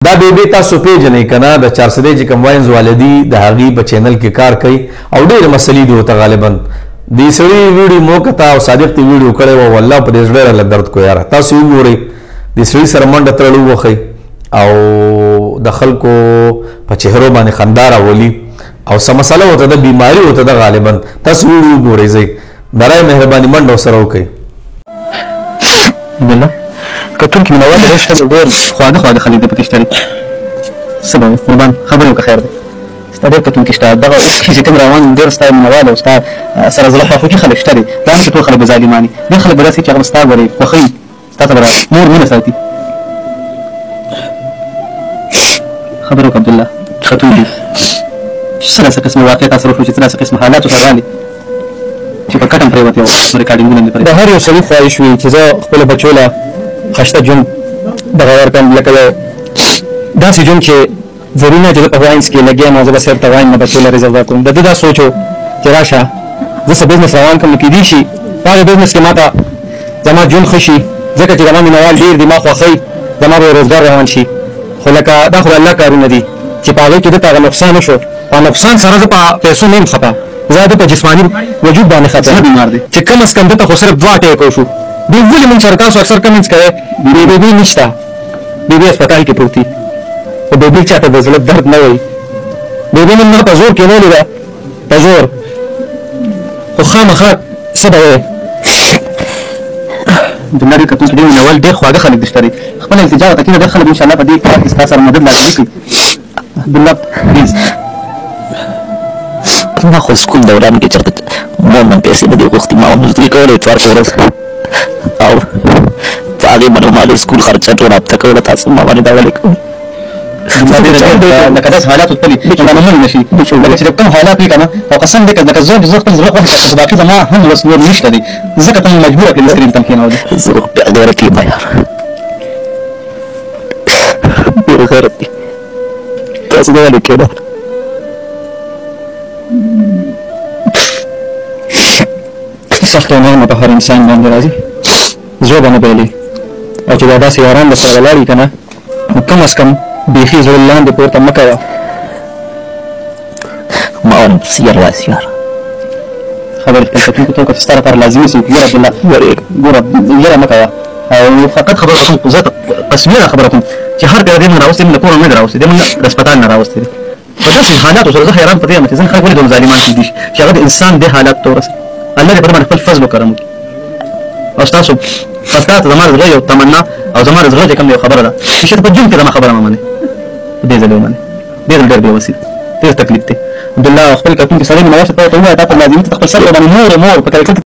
دا بیبي تاسو پیژنئ کنه د 400 چې کوم واینز والدي د هغې په چینل کې کار کوي او ډېرې مسلې دي ورته غالبا دې سړي ویډیو مو کته او صادق ته ویډیو کړی و والله په دې زړه راله درد کو یاره تاسو وګورئ دې سړي سره منډه تړلو وښئ او د خلکو په چهرو باندې خندا راولي او څه مسله ورته ده بیماري ورته ده غالبا تاسو ویډیو وګورئ ځئ برای مهرباني منډه ورسره وکړئ بالله کتونکي منور دی ښه ډېر خواږه خلک دي پکې شته دي څه به قربان خبرې وکړه خیر دی ستا ډېر کتونکي شته دغه چې کوم روان ډېر ستا منوال او ستا سره زړه خواخوږي خلک شته دي دا هم چې ټول خلک به ظالمان دي ډېر خلک به داسې چې هغه به ستا ګورې خوښوي ستا ته به مور مینه ساتي خبرې وکړه عبدالله کتونکي څه داسې قسمه واقع تا سره وشو چې څه داسې قسمه حالاتو سره راغلي چې په کټ هم پرېوتې وه ریکارډینګونه مې د هر یو سړي خواهش وي چې زه خپلو بچو له ښایسته ژوند دغه ورکړم لکه داسې ژوند چې ضروري نه چې زه په واینس کې لګیا یم او زه به صرف د واین نه بچو له رزق درکړم د ده دا سوچ و چې راشه زه څه بزنس روان کړم نو کېدای شي په هغه بزنس کې ما ته زما ژوند ښه شي ځکه چې زما مینهوال ډېر دي ما خوښوي زما به روزګار روان شي خو لکه دا خو د الله کارونه دي چې په هغې کې دته هغه نقصان وشو په نقصان سره زه په پیسو نه یم خفه زه د په جسماني وجود باندې خطر بیمار دی چې کم از کم دته خو صرف 2 اټیک وشو دوی ولې مونږ سره تاسو اکثر کمنټس کوئ بیبي نشته بیبي هسپتال کې پروت دي خو بیبي چاته د زړه درد نه وایي بیبي نن ما په زور کېنولې ده په زور خو خامخا څه به وایې عبدالله ډېر کتونکي ډېر مینهوال ډېر خواږه خلک دي شته دي خپله التجا ورته کېږي ډېر خلک انشاءالله په دې کار کې ستا سره مدد لازمي کوي عبدالله پلیز ما خو سکول دوران کې چېرته مور نه پیسې نه دي غوښتي ما مزدوري کوله اتوار په ورځ او په هغې باندې ما د سکول خرچه ټوله هفته کوله تاسو ما باندې دا ولې کوئ لکه داسې حالات وتلي چې معلومول نه شي لکه چې کوم حالات وي که نه او قسم دی که لکه زه خپل زړه خوښ کړم خو باقي زما هم وس نور نشته دی ځکه ته مجبوره کړې سکرین ته م کېنولې زه خو بیا غیرت یم یار ډېر غیرت دی تاسو دا ولې کېنول سخته نرمه په هر انسان باندې راځي زړه به نه بایلي او چې دا داسې یاران درسره ولاړ وي که نه نو کم از کم بیخي زړه لاندې پورته مه کوه ما ونه پسې یار راسي یار خبرې خپل کتونکو ته وکړه چې ستا لپاره لازمي څه وکړي ګوره عبدالله ګوره یره مه کوه او فقط خبره کوم زه رسمي خبره کوم چې هر کله دې موږ راوستې موږ له کوره نه دي راوستې دې موږ د هسپتال نه راوستې دي په داسې حالاتو سره زه حیران په دې یم چې ځینې خلک ولې دومره ظالمان کېدي شي چې هغه د انسان دې حالاتو ته ورسوي الله دې پر باندې خپل فضل وکرم وکړي او ستاسو زما د زړه یو تمنا او زما د زړه چې کوم یو خبره ده چې شاید په ژوند کې زما خبره مه منې په دې ځل ومنې ډېر ډېر بېوسي ډېر تکلیف دی عبدالله خپل کتونکي سړی مینهوال چې ته ورته ووایه تا ته لازمي ته خپل سر باندې مور په کلکل